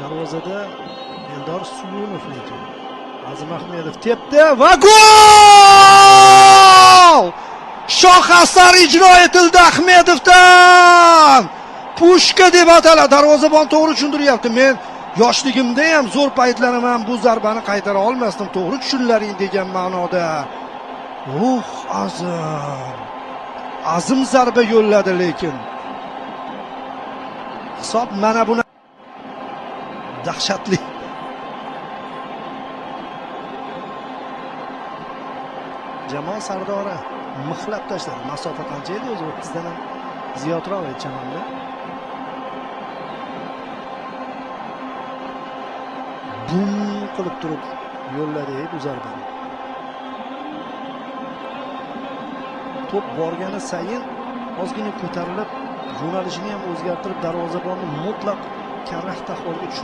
Darvozada Eldor Suyunov lekin Azim Ahmedov tepdi va gol! Shoh asar ijro etildi Ahmedovdan. Pushka deb ataladi. Darvozabon to'g'ri tushuntiryapti. Men yoshligimda ham zo'r paytlarim ham bu zarbani qaytara olmasdim. To'g'ri tushunlaring degan ma'noda. Azim zarba yo'lladi lekin. Hisob mana buni dahshatli. Jamoa sardori mixlab tashladi. Masofa qancha edi o'zi 30 dan ham ziyodroq edi chamamda. Bum qilib turib yo'lladi bu zarbani. To'p borgani sayin ozgina ko'tarilib, yo'nalishini ham o'zgartirib darvozabonni mutlaq karaxt ahvolga tushiradi.